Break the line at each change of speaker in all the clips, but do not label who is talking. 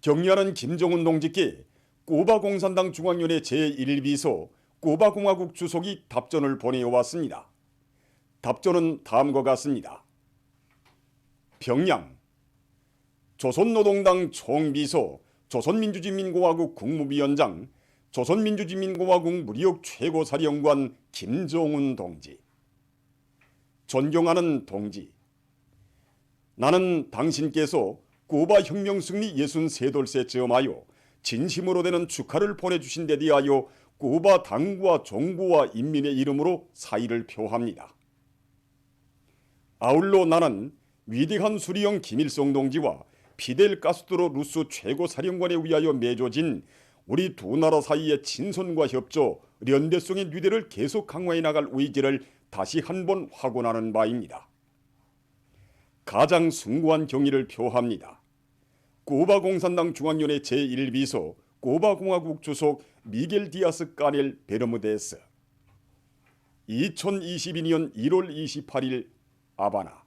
격려하는 김정은 동지께 꾸바공산당 중앙위원회 제1비서 꾸바공화국 주석이 답전을 보내왔습니다. 답전은 다음과 같습니다. 평양 조선노동당 총비서, 조선민주주의인민공화국 국무위원장, 조선민주주의인민공화국 무력 최고사령관 김정은 동지. 존경하는 동지, 나는 당신께서 꾸바 혁명 승리 63돌째 즈음하여 진심으로 되는 축하를 보내주신 데 대하여 꾸바 당과 정부와 인민의 이름으로 사의를 표합니다. 아울러 나는 위대한 수리형 김일성 동지와 피델 카스트로 루스 최고사령관에 의하여 맺어진 우리 두 나라 사이의 친선과 협조, 연대성의 유대를 계속 강화해 나갈 의지를 다시 한번 확언하는 바입니다. 가장 숭고한 경의를 표합니다. 꾸바 공산당 중앙위원회 제1비서 꾸바공화국 주석 미겔 디아스 까넬 베르무데스. 2022년 1월 28일 아바나.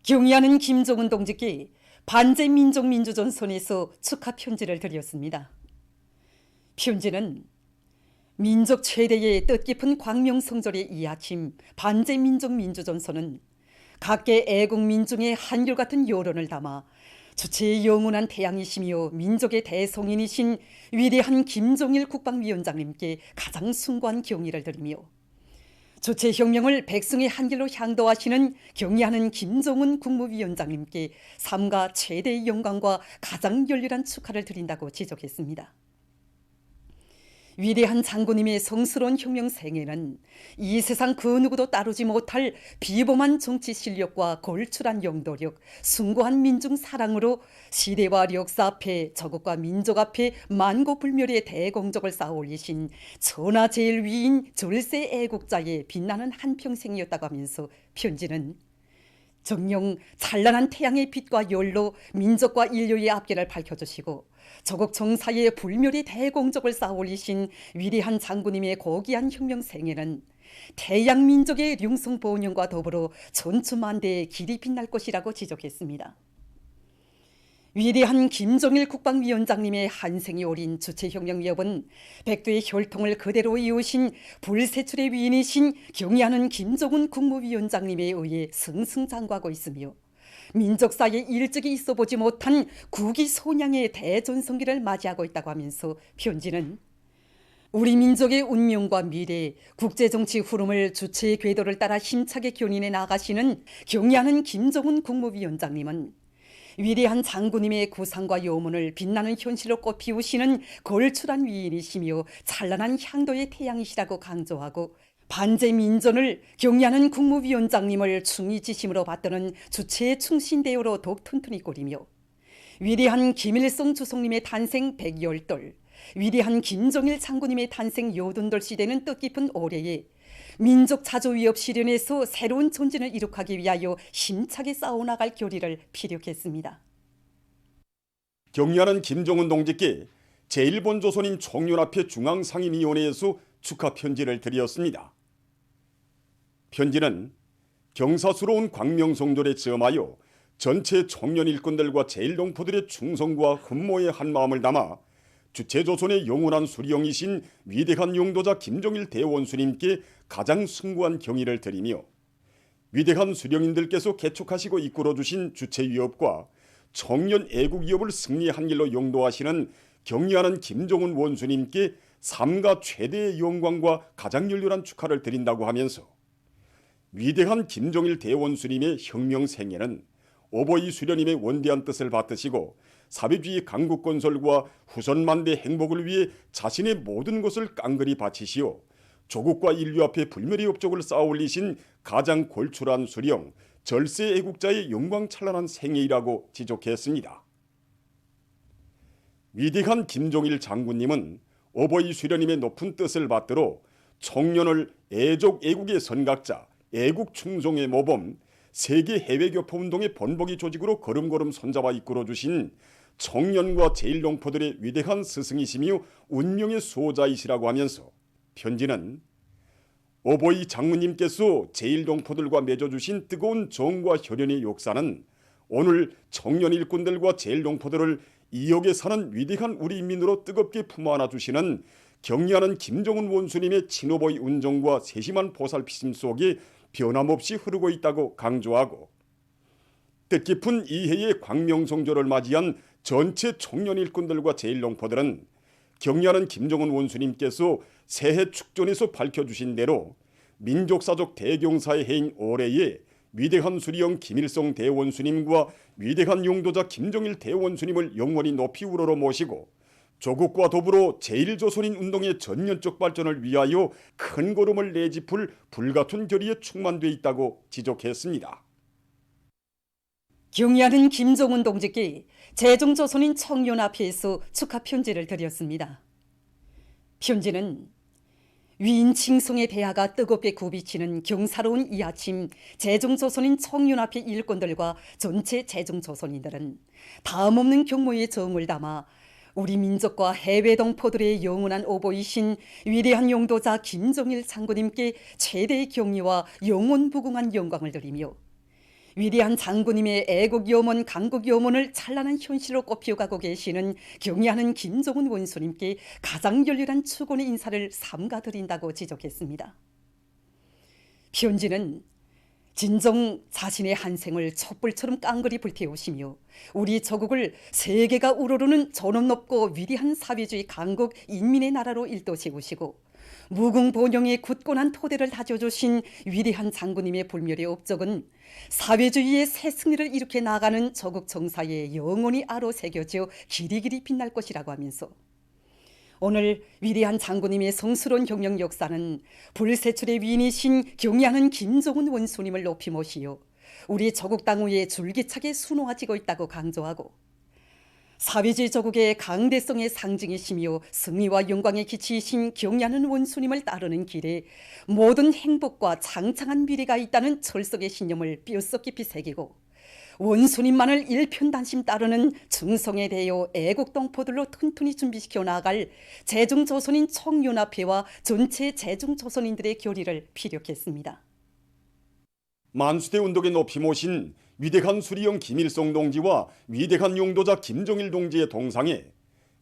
경의하는 김정은 동지께 반제민족민주전선에서 축하 편지를 드렸습니다. 편지는 민족 최대의 뜻깊은 광명성절의 이 아침 반제민족민주전선은 각계 애국민중의 한결같은 여론을 담아 주체의 영원한 태양이시며 민족의 대성인이신 위대한 김정일 국방위원장님께 가장 숭고한 경의를 드리며 주체혁명을 백성의 한길로 향도하시는 경의하는 김정은 국무위원장님께 삼가 최대의 영광과 가장 열렬한 축하를 드린다고 지적했습니다. 위대한 장군님의 성스러운 혁명 생애는 이 세상 그 누구도 따르지 못할 비범한 정치 실력과 걸출한 영도력, 숭고한 민중 사랑으로 시대와 역사 앞에 저국과 민족 앞에 만고불멸의 대공적을 쌓아 올리신 천하제일위인 절세 애국자의 빛나는 한평생이었다고 하면서 편지는 정녕 찬란한 태양의 빛과 열로 민족과 인류의 앞길을 밝혀주시고 저국 정사의 불멸의 대공적을 쌓아 올리신 위대한 장군님의 고귀한 혁명 생애는 태양 민족의 융성 보온영과 더불어 전투만대의 길이 빛날 것이라고 지적했습니다. 위대한 김정일 국방위원장님의 한생이 오린 주체혁명 위협은 백두의 혈통을 그대로 이으신 불세출의 위인이신 경의하는 김정은 국무위원장님에 의해 승승장구하고 있으며 민족사에 일찍이 있어보지 못한 국위손양의 대전성기를 맞이하고 있다고 하면서 편지는 우리 민족의 운명과 미래, 국제정치 흐름을 주체의 궤도를 따라 힘차게 견인해 나가시는 경의하는 김정은 국무위원장님은 위대한 장군님의 구상과 요문을 빛나는 현실로 꽃피우시는 걸출한 위인이시며 찬란한 향도의 태양이시라고 강조하고 반제민전을 경의하는 국무위원장님을 충의지심으로 받드는 주체의 충신대요로 더욱 튼튼히 꾸리며 위대한 김일성 주석님의 탄생 100열돌, 위대한 김정일 장군님의 탄생 여든돌 시대는 뜻깊은 올해에 민족 자조 위협 실현에서 새로운 전진을 이룩하기 위하여 힘차게 싸워나갈 결의를 피력했습니다.
격려하는 김정은 동지께 제1본조선인 총연합회 중앙상임위원회에서 축하 편지를 드렸습니다. 편지는 경사스러운 광명성절에 즈음하여 전체 청년 일꾼들과 제1동포들의 충성과 흠모의 한마음을 담아 주체조선의 영원한 수령이신 위대한 용도자 김정일 대원수님께 가장 숭고한 경의를 드리며 위대한 수령인들께서 개촉하시고 이끌어주신 주체위협과 청년 애국위협을 승리한 길로 용도하시는 경의하는 김정은 원수님께 삼가 최대의 영광과 가장 열렬한 축하를 드린다고 하면서 위대한 김정일 대원수님의 혁명 생애는 오보이 수련님의 원대한 뜻을 받드시고 사회주의 강국 건설과 후손만대 행복을 위해 자신의 모든 것을 깡그리 바치시어 조국과 인류 앞에 불멸의 업적을 쌓아 올리신 가장 골출한 수령, 절세 애국자의 영광 찬란한 생애이라고 지적했습니다. 위대한 김종일 장군님은 오보이 수련님의 높은 뜻을 받들어 청년을 애족 애국의 선각자, 애국 충성의 모범, 세계 해외교포운동의 번복이 조직으로 걸음걸음 손잡아 이끌어주신 청년과 제1동포들의 위대한 스승이시며 운명의 수호자이시라고 하면서 편지는 오보이 장군님께서 제1동포들과 맺어주신 뜨거운 정과 혈연의 역사는 오늘 청년 일꾼들과 제일동포들을 이역에 사는 위대한 우리 인민으로 뜨겁게 품어안아 주시는 경리하는 김정은 원수님의 친오보의 운정과 세심한 보살피심 속에 변함없이 흐르고 있다고 강조하고, 뜻깊은 이해의 광명성조를 맞이한 전체 청년 일꾼들과 제일동포들은 경리하는 김정은 원수님께서 새해 축전에서 밝혀주신 대로 민족사적 대경사의 해인 올해에 위대한 수리영 김일성 대원수님과 위대한 용도자 김정일 대원수님을 영원히 높이 우러러 모시고 조국과 더불어 제1조선인 운동의 전면적 발전을 위하여 큰 걸음을 내짚을 불같은 결의에 충만돼 있다고 지적했습니다.
경의하는 김정은 동지께 제중조선인 청년합회에서 축하 편지를 드렸습니다. 편지는 위인 칭송의 대하가 뜨겁게 굽이치는 경사로운 이 아침, 제중조선인 청년합회 일꾼들과 전체 제중조선인들은 다음없는 경모의 정을 담아 우리 민족과 해외 동포들의 영원한 오보이신 위대한 용도자 김정일 장군님께 최대의 경의와 영원무궁한 영광을 드리며 위대한 장군님의 애국 염원, 강국 염원을 찬란한 현실로 꼽혀가고 계시는 경의하는 김정은 원수님께 가장 열렬한 축원의 인사를 삼가드린다고 지적했습니다. 편지는 진정 자신의 한 생을 촛불처럼 깡그리 불태우시며 우리 조국을 세계가 우러르는 존엄 높고 위대한 사회주의 강국 인민의 나라로 일도세우시고 무궁본영의 굳건한 토대를 다져주신 위대한 장군님의 불멸의 업적은 사회주의의 새 승리를 일으켜 나가는 조국 정사에 영원히 아로 새겨져 길이길이 빛날 것이라고 하면서 오늘 위대한 장군님의 성스러운 경영 역사는 불세출의 위인이신 경의하는 김정은 원수님을 높이 모시어 우리 조국 당위에 줄기차게 순호해지고 있다고 강조하고 사회주의 조국의 강대성의 상징이시며 승리와 영광의 기치이신 경의하는 원수님을 따르는 길에 모든 행복과 장창한 미래가 있다는 철석의 신념을 뼛속 깊이 새기고 원수님만을 일편단심 따르는 충성에 대하여 애국동포들로 튼튼히 준비시켜 나아갈 제중조선인 청년합회와 전체 제중조선인들의 결의를 피력했습니다.
만수대 운동에 높이 모신 위대한 수리영 김일성 동지와 위대한 용도자 김정일 동지의 동상에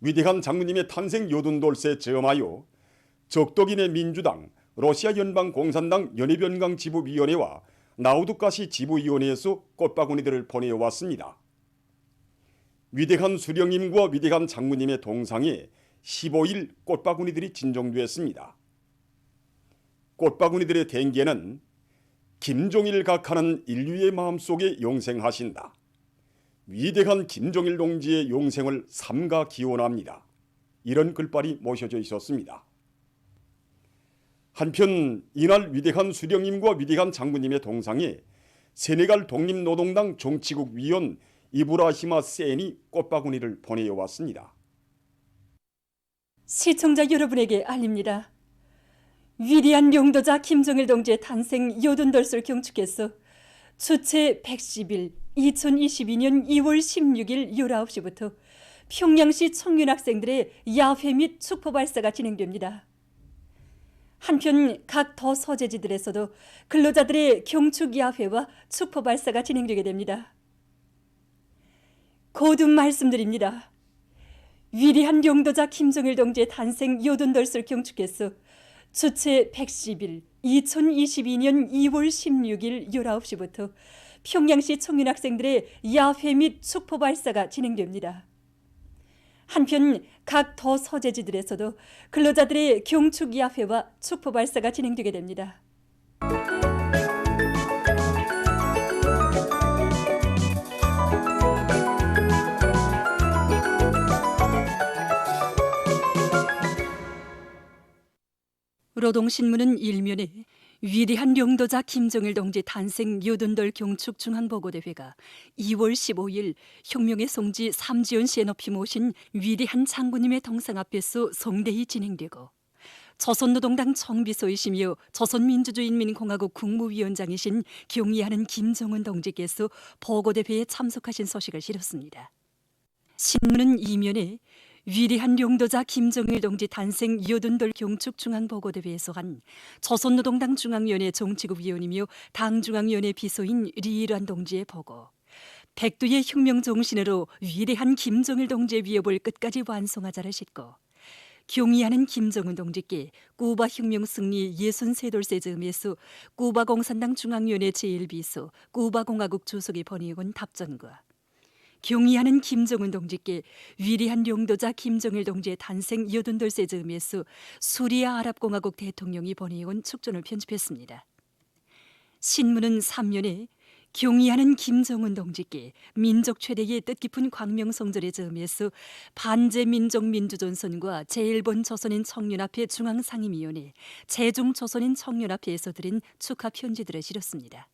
위대한 장군님의 탄생 요둔돌쇠 제엄하여 적덕인의 민주당, 러시아 연방공산당 연해변강 지부위원회와 나우두가시 지부위원회에서 꽃바구니들을 보내왔습니다. 위대한 수령님과 위대한 장군님의 동상에 15일 꽃바구니들이 진정되었습니다. 꽃바구니들의 댕기에는 김종일 각하는 인류의 마음속에 영생하신다. 위대한 김정일 동지의 영생을 삼가 기원합니다. 이런 글발이 모셔져 있었습니다. 한편 이날 위대한 수령님과 위대한 장군님의 동상에 세네갈 독립노동당 정치국 위원 이브라히마 세인이 꽃바구니를 보내왔습니다.
시청자 여러분에게 알립니다. 위대한 용도자 김정일 동지의 탄생 요둔돌술 경축에서 주체 110일 2022년 2월 16일 19시부터 평양시 청년학생들의 야회 및 축포 발사가 진행됩니다. 한편 각 도 소재지들에서도 근로자들의 경축 야회와 축포 발사가 진행되게 됩니다. 거듭 말씀드립니다. 위대한 용도자 김정일 동지의 탄생 요둔돌술 경축에서 주체 110일 2022년 2월 16일 19시부터 평양시 청년학생들의 야회 및 축포 발사가 진행됩니다. 한편 각 도 소재지들에서도 근로자들의 경축 야회와 축포 발사가 진행되게 됩니다. 노동신문은 일면에 위대한 용도자 김정일 동지 탄생 요둔돌 경축 중앙보고대회가 2월 15일 혁명의 송지 삼지연 씨에 높이 모신 위대한 장군님의 동상 앞에서 성대히 진행되고 조선노동당 총비서이시며 조선민주주의인민공화국 국무위원장이신 경의하는 김정은 동지께서 보고대회에 참석하신 소식을 실었습니다. 신문은 이면에 위대한 용도자 김정일 동지 탄생 요둔돌 경축 중앙보고대회에서 한 조선노동당 중앙위원회 정치국 위원이며 당중앙위원회 비서인 리일환 동지의 보고, 백두의 혁명 정신으로 위대한 김정일 동지의 위협을 끝까지 완성하자를 싣고 경의하는 김정은 동지께 쿠바 혁명 승리 63돌세 즈음에서 쿠바 공산당 중앙위원회 제1비서 쿠바 공화국 주석이 보내온 답전과 경의하는 김정은 동지께 위대한 용도자 김정일 동지의 탄생 82돌세 즈음에서 수리아 아랍공화국 대통령이 보내온 축전을 편집했습니다. 신문은 3년에 경의하는 김정은 동지께 민족 최대의 뜻깊은 광명성절의 즈음에서 반제민족민주전선과 제1본 조선인 청년합회 중앙상임위원회, 제중조선인 청년합회에서 드린 축하 편지들을 실었습니다.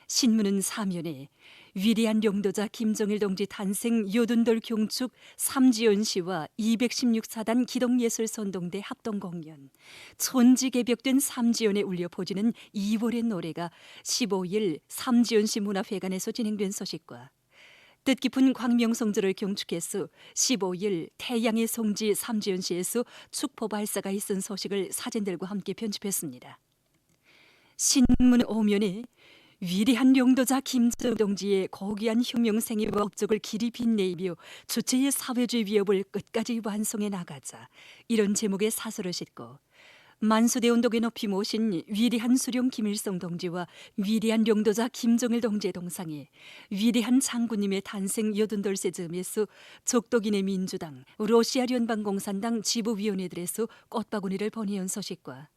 신문은 3년에 위대한 용도자 김정일 동지 탄생 82돌 경축 삼지연시와 216사단 기동예술선동대 합동공연, 천지개벽된 삼지연에 울려 퍼지는 2월의 노래가 15일 삼지연시 문화회관에서 진행된 소식과 뜻깊은 광명성절을 경축해서 15일 태양의 성지 삼지연시에서 축포 발사가 있은 소식을 사진들과 함께 편집했습니다. 신문 5면에 위대한 용도자 김정일 동지의 고귀한 혁명 생애와 업적을 길이 빛내이며 주체의 사회주의 위협을 끝까지 완성해 나가자, 이런 제목의 사설을 싣고 만수대 운동에 높이 모신 위대한 수령 김일성 동지와 위대한 용도자 김정일 동지의 동상에 위대한 장군님의 탄생 82돌세 즈음에서 적독인의 민주당, 러시아 연방공산당 지부위원회들에서 꽃바구니를 보내온 소식과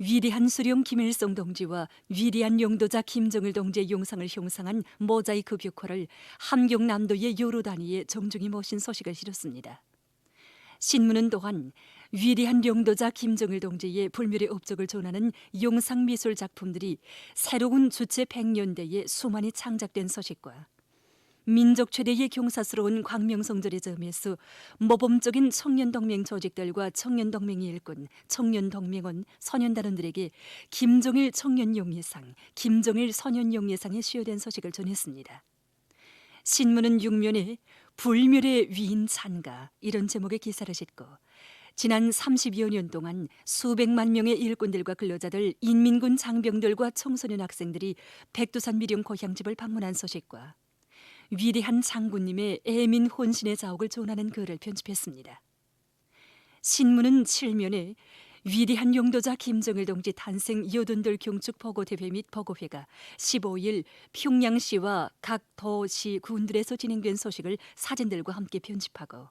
위대한 수령 김일성 동지와 위대한 용도자 김정일 동지의 용상을 형상한 모자이크 벽화를 함경남도의 여러 단위에 정중히 모신 소식을 실었습니다. 신문은 또한 위대한 용도자 김정일 동지의 불멸의 업적을 전하는 용상미술 작품들이 새로운 주체 100년대에 수많이 창작된 소식과 민족 최대의 경사스러운 광명성절의 즈음에서 모범적인 청년동맹 조직들과 청년동맹이 일꾼 청년동맹원 소년단원들에게 김정일 청년용예상, 김정일 소년용예상에 수여된 소식을 전했습니다. 신문은 6면에 불멸의 위인 찬가, 이런 제목의 기사를 싣고 지난 30여 년 동안 수백만 명의 일꾼들과 근로자들, 인민군 장병들과 청소년 학생들이 백두산 미령 고향집을 방문한 소식과 위대한 장군님의 애민 혼신의 자옥을 전하는 글을 편집했습니다. 신문은 7면에 위대한 용도자 김정일 동지 탄생 82돌 경축 보고대회 및 보고회가 15일 평양시와 각 도시 군들에서 진행된 소식을 사진들과 함께 편집하고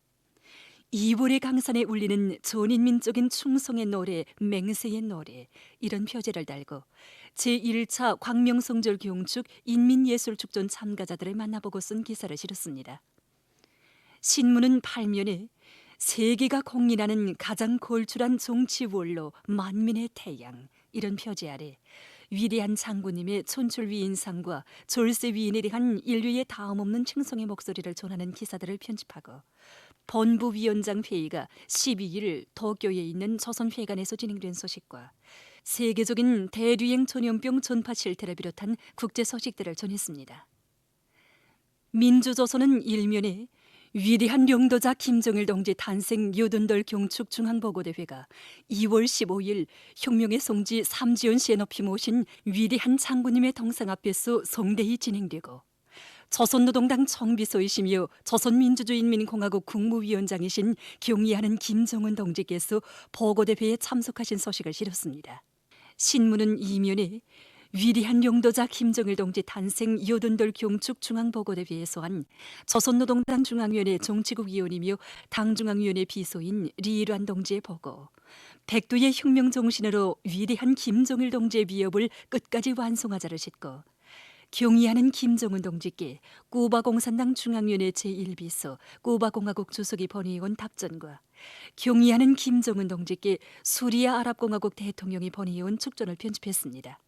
2월의 강산에 울리는 전인민적인 충성의 노래, 맹세의 노래, 이런 표제를 달고 제1차 광명성절 경축 인민예술축전 참가자들을 만나보고 쓴 기사를 실었습니다. 신문은 8면에 세계가 공인하는 가장 걸출한 정치 원로 만민의 태양, 이런 표제 아래 위대한 장군님의 촌철위인상과 졸세위인에 대한 인류의 다음없는 칭송의 목소리를 전하는 기사들을 편집하고 본부위원장 회의가 12일 도쿄에 있는 조선회관에서 진행된 소식과 세계적인 대류행 전염병 전파 실태를 비롯한 국제 소식들을 전했습니다. 민주조선은 1면에 위대한 용도자 김정일 동지 탄생 82돌 경축 중앙보고대회가 2월 15일 혁명의 성지 삼지연시에 높이 모신 위대한 장군님의 동상 앞에서 성대히 진행되고 조선노동당 총비서이시며 조선민주주의인민공화국 국무위원장이신 경의하는 김정은 동지께서 보고대회에 참석하신 소식을 실었습니다. 신문은 2면에 위대한 용도자 김정일 동지 탄생 82돌 경축 중앙보고대회에서 한 조선노동당 중앙위원회 정치국위원이며 당중앙위원회 비서인 리일환 동지의 보고, 백두의 혁명 정신으로 위대한 김정일 동지의 위협을 끝까지 완성하자를 싣고 경의하는 김정은 동지께 쿠바 공산당 중앙위원회 제1비서, 쿠바 공화국 주석이 보내온 답전과 경의하는 김정은 동지께 수리아 아랍공화국 대통령이 보내온 축전을 편집했습니다.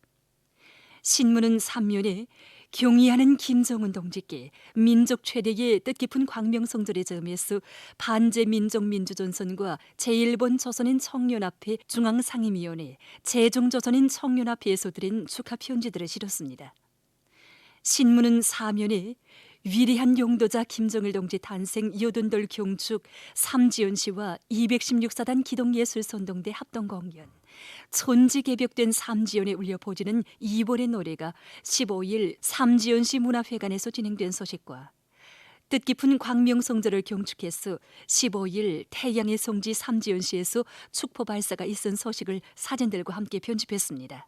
신문은 3면에 경의하는 김정은 동지께 민족 최대의 뜻깊은 광명성절의 즈음에서 반제민족민주전선과 제1본 조선인 청년합회 중앙상임위원회, 제중조선인 청년합회에서 드린 축하 편지들을 실었습니다. 신문은 4면에 위대한 용도자 김정일 동지 탄생 82돌 경축 삼지연시와 216사단 기동예술선동대 합동공연, 촌지개벽된 삼지연에 울려 퍼지는 이월의 노래가 15일 삼지연시 문화회관에서 진행된 소식과 뜻깊은 광명성전을 경축해서 15일 태양의 성지 삼지연시에서 축포 발사가 있은 소식을 사진들과 함께 편집했습니다.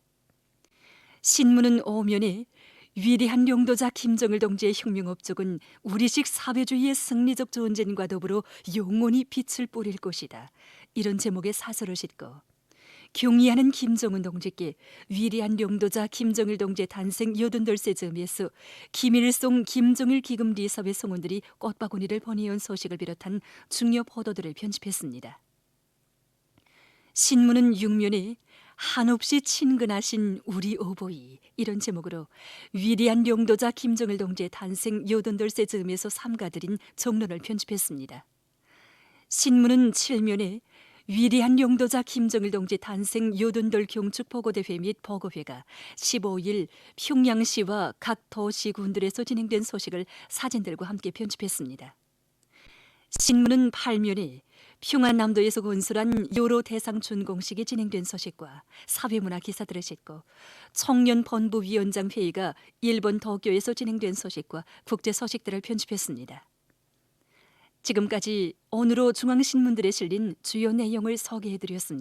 신문은 오면에 위대한 용도자 김정일 동지의 혁명 업적은 우리식 사회주의의 승리적 전쟁과 더불어 영원히 빛을 뿌릴 것이다. 이런 제목의 사설을 싣고 경의하는 김정은 동지께 위대한 용도자 김정일 동지의 탄생 88세 즈음에서 김일성 김정일 기금리 사회 성원들이 꽃바구니를 보내온 소식을 비롯한 중요 보도들을 편집했습니다. 신문은 육면에 한없이 친근하신 우리 어버이 이런 제목으로 위대한 용도자 김정일 동지의 탄생 88세 즈음에서 삼가드린 정론을 편집했습니다. 신문은 칠면에 위대한 용도자 김정일 동지 탄생 88 경축 보고대회 및 보고회가 15일 평양시와 각 도시군들에서 진행된 소식을 사진들과 함께 편집했습니다. 신문은 8면에 평안남도에서 건설한 요로 대상 준공식이 진행된 소식과 사회문화 기사들을 싣고 청년본부위원장 회의가 일본 도쿄에서 진행된 소식과 국제 소식들을 편집했습니다. 지금까지 오늘로 중앙신문들에 실린 주요 내용을 소개해드렸습니다.